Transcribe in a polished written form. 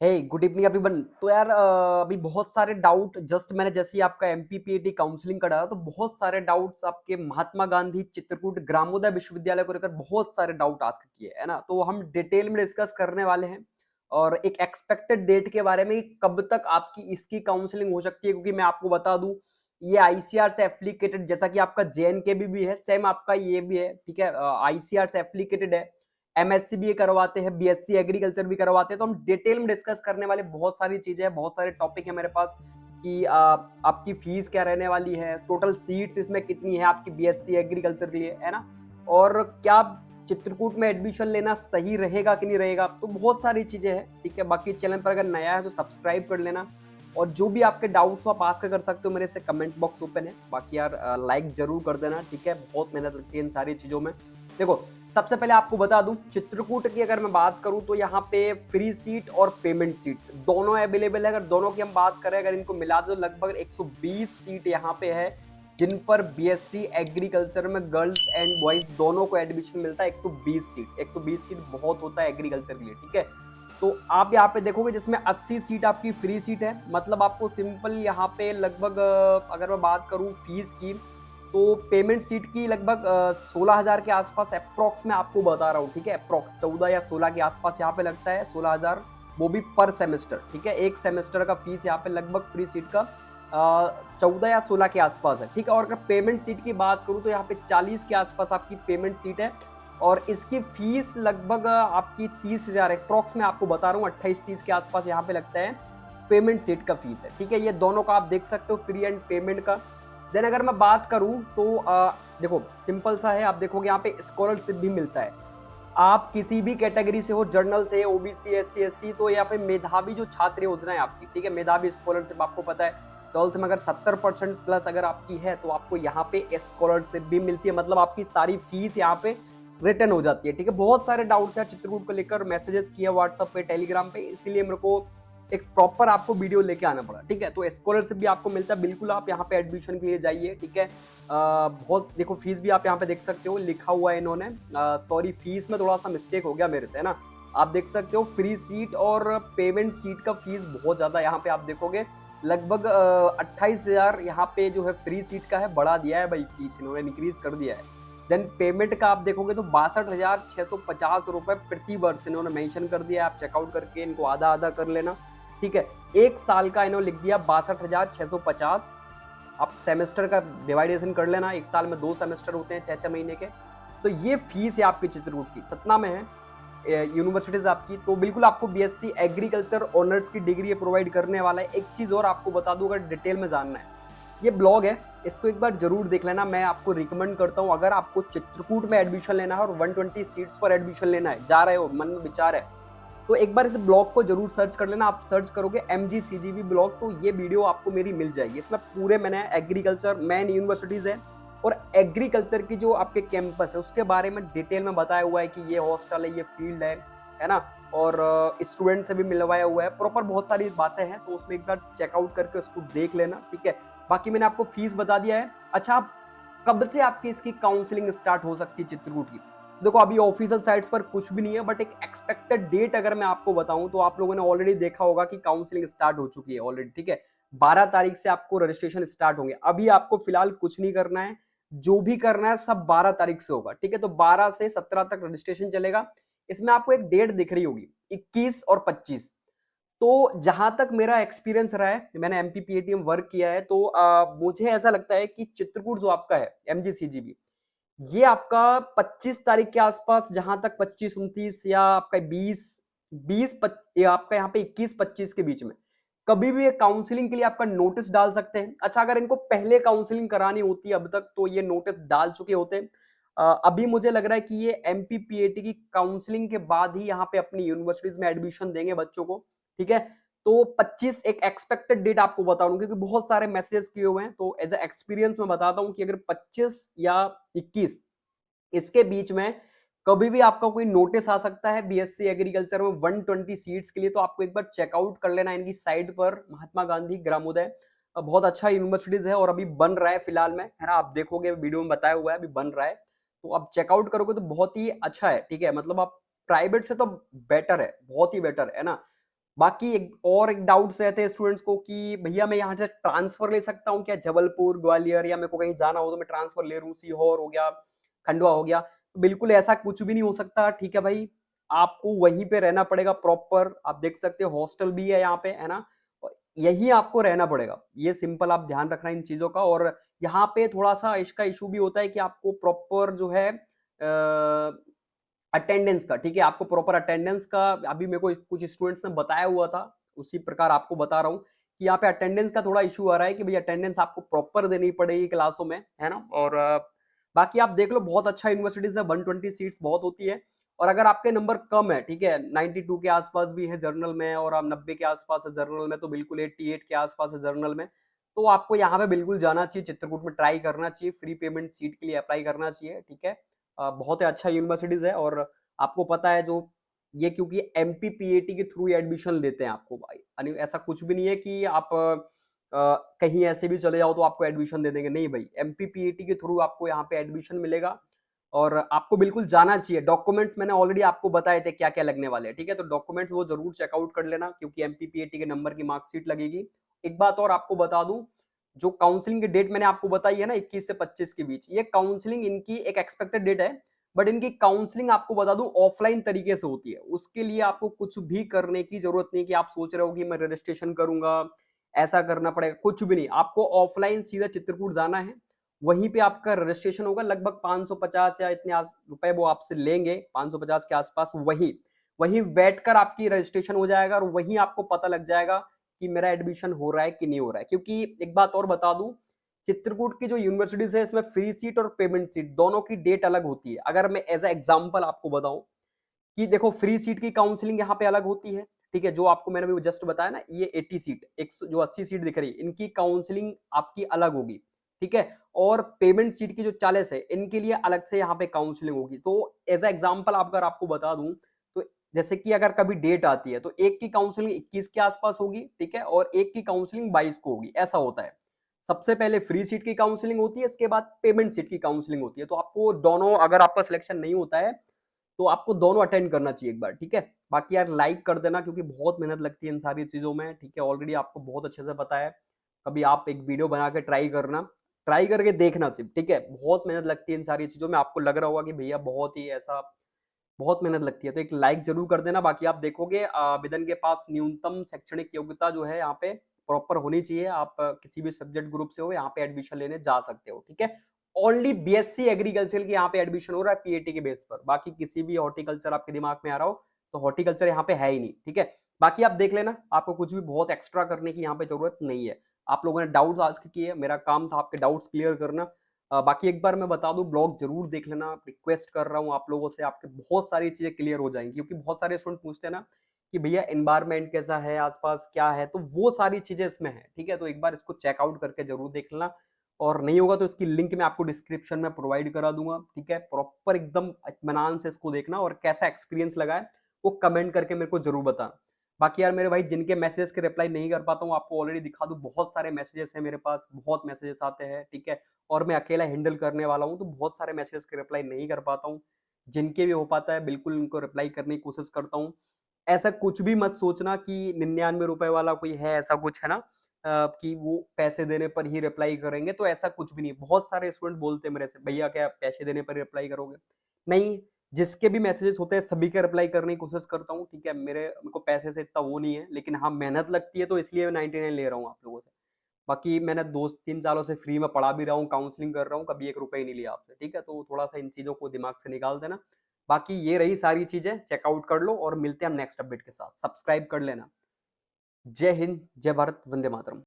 हे good evening everyone. तो यार अभी बहुत सारे डाउट जस्ट मैंने जैसे ही आपका एमपीपीएटी काउंसलिंग का डाला तो बहुत सारे डाउट्स आपके महात्मा गांधी चित्रकूट ग्रामोदय विश्वविद्यालय को लेकर बहुत सारे डाउट आस्क किए है ना। तो हम डिटेल में डिस्कस करने वाले हैं और एक एक्सपेक्टेड डेट के बारे में कि कब तक आपकी इसकी काउंसलिंग हो सकती है, क्योंकि मैं आपको बता दूं ये आईसीआर से एप्लीकेटेड, जैसा कि आपका जेएनके भी है सेम आपका ये भी है, ठीक है। आईसीआर से एप्लीकेटेड है, एमएससी भी करवाते हैं, बीएससी एग्रीकल्चर भी करवाते हैं। तो हम डिटेल में डिस्कस करने वाले बहुत सारी चीजें हैं, बहुत सारे टॉपिक है मेरे पास कि आपकी फीस क्या रहने वाली है, टोटल सीट्स इसमें कितनी है आपकी बीएससी एग्रीकल्चर के लिए, है ना। और क्या चित्रकूट में एडमिशन लेना सही रहेगा कि नहीं रहेगा, तो बहुत सारी चीजें हैं, ठीक है। बाकी चैनल पर अगर नया है तो सब्सक्राइब कर लेना और जो भी आपके डाउट्स हो आप आस्क कर सकते हो, मेरे से कमेंट बॉक्स ओपन है। बाकी यार लाइक जरूर कर देना, ठीक है। बहुत मेहनत लगती है इन सारी चीजों में। देखो सबसे पहले आपको बता दूं चित्रकूट की अगर मैं बात करूं तो यहाँ पे फ्री सीट और पेमेंट सीट दोनों अवेलेबल है। अगर दोनों की हम बात करें, अगर इनको मिला दो, लगभग 120 सीट यहाँ पे है जिन पर बीएससी एग्रीकल्चर में गर्ल्स एंड बॉयज दोनों को एडमिशन मिलता है। 120 सीट, 120 सीट बहुत होता है एग्रीकल्चर के लिए, ठीक है। तो आप यहाँ पे देखोगे जिसमें 80 सीट आपकी फ्री सीट है, मतलब आपको सिंपल यहाँ पे लगभग अगर मैं बात करूँ फीस की तो पेमेंट सीट की लगभग 16,000 के आसपास अप्रोक्स में आपको बता रहा हूँ, ठीक है। अप्रोक्स 14 या 16 के आसपास यहाँ पे लगता है, 16,000, वो भी पर सेमेस्टर, ठीक है। एक सेमेस्टर का फीस यहाँ पे लगभग फ्री सीट का 14 या 16 के आसपास है, ठीक है। और अगर पेमेंट सीट की बात करूँ तो यहाँ पे 40 के आसपास आपकी पेमेंट सीट है और इसकी फीस लगभग आपकी 30,000 अप्रोक्स में आपको बता रहा हूँ, 28-30 के आसपास यहाँ पे लगता है पेमेंट सीट का फीस है, ठीक है। ये दोनों का आप देख सकते हो, फ्री एंड पेमेंट का। देन अगर मैं बात करूं तो देखो सिंपल सा है, आप देखोगे यहाँ पे स्कॉलरशिप भी मिलता है। आप किसी भी कैटेगरी से हो, जर्नल से, ओबीसी, एससी, एसटी, तो यहाँ पे मेधावी जो छात्र योजना है आपकी, ठीक है, मेधावी स्कॉलरशिप आपको पता है 12th में अगर 70% प्लस अगर आपकी है तो आपको यहाँ पे स्कॉलरशिप भी मिलती है, मतलब आपकी सारी फीस यहाँ पे रिटर्न हो जाती है, ठीक है। बहुत सारे डाउट है चित्रकूट को लेकर, मैसेजेस किया व्हाट्सएप पे, टेलीग्राम पे, इसीलिए मेरे को एक प्रॉपर आपको वीडियो लेके आना पड़ा, ठीक है। तो स्कॉलरशिप भी आपको मिलता है, बिल्कुल आप यहाँ पे एडमिशन के लिए जाइए, ठीक है। बहुत देखो फीस भी आप यहाँ पे देख सकते हो, लिखा हुआ है इन्होंने, सॉरी फीस में थोड़ा सा मिस्टेक हो गया मेरे से, है ना। आप देख सकते हो फ्री सीट और पेमेंट सीट का फीस बहुत ज्यादा यहाँ पे आप देखोगे, लगभग 28,000 यहाँ पे जो है फ्री सीट का है, बढ़ा दिया है भाई, फीस इन्होंने इंक्रीज कर दिया है। देन पेमेंट का आप देखोगे तो 62,650 रुपए प्रति वर्ष इन्होंने मेंशन कर दिया है, आप चेकआउट करके इनको आधा आधा कर लेना, ठीक है। एक साल का इन्होंने लिख दिया 62,650, आप सेमेस्टर का डिवाइडेशन कर लेना, एक साल में 2 सेमेस्टर होते हैं 6-6 महीने के। तो ये फीस है आपकी चित्रकूट की, सतना में है यूनिवर्सिटीज आपकी। तो बिल्कुल आपको बीएससी एग्रीकल्चर ऑनर्स की डिग्री प्रोवाइड करने वाला है। एक चीज और आपको बता दूं, अगर डिटेल में जानना है, ये ब्लॉग है, इसको एक बार जरूर देख लेना। मैं आपको रिकमेंड करता हूँ, अगर आपको चित्रकूट में एडमिशन लेना है और 120 सीट्स पर एडमिशन लेना है, जा रहे हो, मन में विचार है, तो एक बार इस ब्लॉग को जरूर सर्च कर लेना। आप सर्च करोगे MGCGB ब्लॉग तो ये वीडियो आपको मेरी मिल जाएगी। इसमें पूरे मैंने एग्रीकल्चर मेन यूनिवर्सिटीज है और एग्रीकल्चर की जो आपके कैंपस है उसके बारे में डिटेल में बताया हुआ है कि ये हॉस्टल है, ये फील्ड है ना। और स्टूडेंट से भी मिलवाया हुआ है प्रॉपर, बहुत सारी बातें हैं, तो उसमें एक बार चेकआउट करके उसको देख लेना, ठीक है। बाकी मैंने आपको फीस बता दिया है। अच्छा, कब से आपकी इसकी काउंसलिंग स्टार्ट हो सकती है चित्रकूट की? देखो अभी ऑफिशियल साइट्स पर कुछ भी नहीं है, बट एक एक्सपेक्टेड डेट अगर मैं आपको बताऊं तो आप लोगों ने ऑलरेडी देखा होगा कि काउंसलिंग स्टार्ट हो चुकी है ऑलरेडी, ठीक है। 12 तारीख से आपको रजिस्ट्रेशन स्टार्ट होंगे। अभी आपको फिलहाल कुछ नहीं करना है, जो भी करना है सब 12 तारीख से होगा, ठीक है। तो 12 से 17 तक रजिस्ट्रेशन चलेगा। इसमें आपको एक डेट दिख रही होगी 21 और 25। तो जहां तक मेरा एक्सपीरियंस रहा है, मैंने एमपीपीएटी में वर्क किया है, तो मुझे ऐसा लगता है कि चित्रकूट जो आपका है MGCGB, ये आपका 25 तारीख के आसपास, जहां तक 25-29 या आपका 20 या आपका यहाँ पे 21-25 के बीच में कभी भी एक काउंसलिंग के लिए आपका नोटिस डाल सकते हैं। अच्छा, अगर इनको पहले काउंसलिंग करानी होती है अब तक तो ये नोटिस डाल चुके होते हैं। अभी मुझे लग रहा है कि ये एमपीपीएटी की काउंसलिंग के बाद ही यहाँ पे अपनी यूनिवर्सिटीज में एडमिशन देंगे बच्चों को, ठीक है। तो 25 एक एक्सपेक्टेड डेट आपको बता रहा हूँ, क्योंकि बहुत सारे मैसेजेस किए हुए हैं, तो एज ए एक्सपीरियंस मैं बताता हूँ कि अगर 25 या 21 इसके बीच में कभी भी आपका कोई नोटिस आ सकता है बीएससी एग्रीकल्चर में 120 सीट्स के लिए, तो आपको एक बार चेकआउट कर लेना इनकी साइट पर, महात्मा गांधी ग्रामोदय। बहुत अच्छा यूनिवर्सिटीज है और अभी बन रहा है फिलहाल में, है ना। आप देखोगे वीडियो में बताया हुआ है, अभी बन रहा है, तो आप चेकआउट करोगे तो बहुत ही अच्छा है, ठीक है। मतलब आप प्राइवेट से तो बेटर है, बहुत ही बेटर है ना। बाकी एक डाउट्स रहते हैं स्टूडेंट्स को कि भैया मैं यहाँ से ट्रांसफर ले सकता हूँ क्या जबलपुर, ग्वालियर, या मेरे को कहीं जाना हो तो मैं ट्रांसफर ले लूँ, सीहोर हो गया, खंडवा हो गया। तो बिल्कुल ऐसा कुछ भी नहीं हो सकता, ठीक है भाई। आपको वहीं पे रहना पड़ेगा प्रॉपर। आप देख सकते हो हॉस्टल भी है यहाँ पे, है ना। और यही आपको रहना पड़ेगा, ये सिंपल आप ध्यान रखना इन चीजों का। और यहाँ पे थोड़ा सा इसका इशू भी होता है कि आपको प्रॉपर जो है अटेंडेंस का, ठीक है, आपको प्रॉपर अटेंडेंस का, अभी मेरे को कुछ स्टूडेंट्स ने बताया हुआ था, उसी प्रकार आपको बता रहा हूँ कि यहाँ पे अटेंडेंस का थोड़ा इशू आ रहा है कि भाई अटेंडेंस आपको प्रॉपर देनी पड़ेगी क्लासों में, है ना। और बाकी आप देख लो बहुत अच्छा यूनिवर्सिटीज है, 120 सीट्स बहुत होती है। और अगर आपके नंबर कम है, ठीक है, 92 के आसपास भी है जर्नल में, और आप 90 के आसपास है जर्नल में, तो बिल्कुल 88 के आसपास है जर्नल में, तो आपको यहाँ पे बिल्कुल जाना चाहिए, चित्रकूट में ट्राई करना चाहिए, फ्री पेमेंट सीट के लिए अप्लाई करना चाहिए, ठीक है। बहुत ही अच्छा यूनिवर्सिटीज है। और आपको पता है जो ये, क्योंकि एमपीपीएटी के थ्रू एडमिशन लेते हैं आपको भाई, यानी ऐसा कुछ भी नहीं है कि आप कहीं ऐसे भी चले जाओ तो आपको एडमिशन दे देंगे, नहीं भाई, एमपीपीएटी के थ्रू आपको यहाँ पे एडमिशन मिलेगा। और आपको बिल्कुल जाना चाहिए। डॉक्यूमेंट्स मैंने ऑलरेडी आपको बताए थे क्या क्या लगने वाले हैं, ठीक है, तो डॉक्यूमेंट्स वो जरूर चेकआउट कर लेना, क्योंकि एमपीपीएटी के नंबर की मार्कशीट लगेगी। एक बात और आपको बता दूं, जो काउंसलिंग की डेट मैंने आपको बताई है ना 21 से 25 के बीच, ये काउंसलिंग इनकी एक एक्सपेक्टेड डेट है, बट इनकी काउंसलिंग आपको बता दूं ऑफलाइन तरीके से होती है। उसके लिए आपको कुछ भी करने की जरूरत नहीं कि आप सोच रहे हो कि मैं रजिस्ट्रेशन करूंगा, ऐसा करना पड़ेगा, कुछ भी नहीं। आपको ऑफलाइन सीधा चित्रकूट जाना है, वहीं पे आपका रजिस्ट्रेशन होगा। लगभग 550 या इतने रुपए वो आपसे लेंगे, 550 के आसपास। वही वहीं बैठकर आपकी रजिस्ट्रेशन हो जाएगा, और वहीं आपको पता लग जाएगा कि मेरा एडमिशन हो रहा है कि नहीं हो रहा है। क्योंकि एक बात और बता दूं, चित्रकूट की जो यूनिवर्सिटीज है इसमें फ्री सीट और पेमेंट सीट दोनों की डेट अलग होती है। अगर मैं एज ए एग्जांपल आपको बताऊं कि देखो, फ्री सीट की काउंसलिंग यहाँ पे अलग होती है, ठीक है, जो आपको मैंने भी जस्ट बताया ना, ये 80 सीट, जो 80 सीट दिख रही है, इनकी काउंसलिंग आपकी अलग होगी, ठीक है। और पेमेंट सीट की जो 40 है, इनके लिए अलग से यहाँ पे काउंसलिंग होगी। तो एज ए एग्जाम्पल अगर आपको बता दूं, तो जैसे कि अगर कभी डेट आती है तो एक की काउंसलिंग 21 के आसपास होगी, ठीक है, और एक की काउंसलिंग 22 को होगी, ऐसा होता है। सबसे पहले फ्री सीट की काउंसलिंग होती है, इसके बाद पेमेंट सीट की काउंसलिंग होती है। तो आपको दोनों, अगर आपका सिलेक्शन नहीं होता है तो आपको दोनों अटेंड करना चाहिए एक बार, ठीक है। बाकी यार लाइक कर देना, क्योंकि बहुत मेहनत लगती है इन सारी चीजों में, ठीक है, ऑलरेडी आपको बहुत अच्छे से पता है। कभी आप एक वीडियो बना के ट्राई करना, ट्राई करके देखना सिर्फ, ठीक है, बहुत मेहनत लगती है इन सारी चीजों में। आपको लग रहा होगा कि भैया बहुत ही ऐसा, बहुत मेहनत लगती है, तो एक लाइक जरूर कर देना। बाकी आप देखोगे आवेदन के पास न्यूनतम शैक्षणिक योग्यता जो है यहाँ पे प्रॉपर होनी चाहिए। आप किसी भी सब्जेक्ट ग्रुप से हो, यहाँ पे एडमिशन लेने जा सकते हो, ठीक है। ओनली बीएससी एग्रीकल्चर की यहाँ पे एडमिशन हो रहा है पीएटी के बेस पर। बाकी किसी भी हॉर्टिकल्चर आपके दिमाग में आ रहा हो तो हॉर्टिकल्चर यहाँ पे है ही नहीं, ठीक है। बाकी आप देख लेना, आपको कुछ भी बहुत एक्स्ट्रा करने की यहाँ पे जरूरत नहीं है। आप लोगों ने डाउट्स आस्क किए, मेरा काम था आपके डाउट्स क्लियर करना। बाकी एक बार मैं बता दूं, ब्लॉग जरूर देख लेना, रिक्वेस्ट कर रहा हूं आप लोगों से, आपके बहुत सारी चीजें क्लियर हो जाएंगी। क्योंकि बहुत सारे स्टूडेंट पूछते हैं ना कि भैया एनवायरनमेंट कैसा है, आसपास क्या है, तो वो सारी चीजें इसमें है, ठीक है। तो एक बार इसको चेकआउट करके जरूर देख लेना, और नहीं होगा तो इसकी लिंक मैं आपको डिस्क्रिप्शन में प्रोवाइड करा दूंगा, ठीक है। प्रॉपर एकदम इत्मीनान से इसको देखना, और कैसा एक्सपीरियंस लगा है वो कमेंट करके मेरे को जरूर बताना। बाकी यार मेरे भाई, जिनके मैसेजेस के रिप्लाई नहीं कर पाता हूँ, आपको ऑलरेडी दिखा दूं, बहुत सारे मैसेजेस हैं मेरे पास, बहुत मैसेजेस आते हैं, ठीक है। और मैं अकेला हैंडल करने वाला हूँ, तो बहुत सारे मैसेजेस के रिप्लाई नहीं कर पाता हूँ। जिनके भी हो पाता है बिल्कुल उनको रिप्लाई करने की कोशिश करता हूँ। ऐसा कुछ भी मत सोचना कि 99 रुपए वाला कोई है, ऐसा कुछ है ना, कि वो पैसे देने पर ही रिप्लाई करेंगे, तो ऐसा कुछ भी नहीं। बहुत सारे स्टूडेंट बोलते हैं मेरे से, भैया क्या पैसे देने पर रिप्लाई करोगे? नहीं, जिसके भी मैसेजेस होते हैं सभी के रिप्लाई करने की कोशिश करता हूँ, ठीक है। मेरे को पैसे से इतना वो नहीं है, लेकिन हाँ मेहनत लगती है, तो इसलिए मैं 99 ले रहा हूँ आप लोगों से। बाकी मैंने 2-3 सालों से फ्री में पढ़ा भी रहा हूँ, काउंसलिंग कर रहा हूँ, कभी 1 रुपए ही नहीं लिया आपसे, ठीक है। तो थोड़ा सा इन चीजों को दिमाग से निकाल देना। बाकी ये रही सारी चीजें, चेकआउट कर लो, और मिलते हैं हम नेक्स्ट अपडेट के साथ। सब्सक्राइब कर लेना। जय हिंद, जय भारत, वंदे मातरम।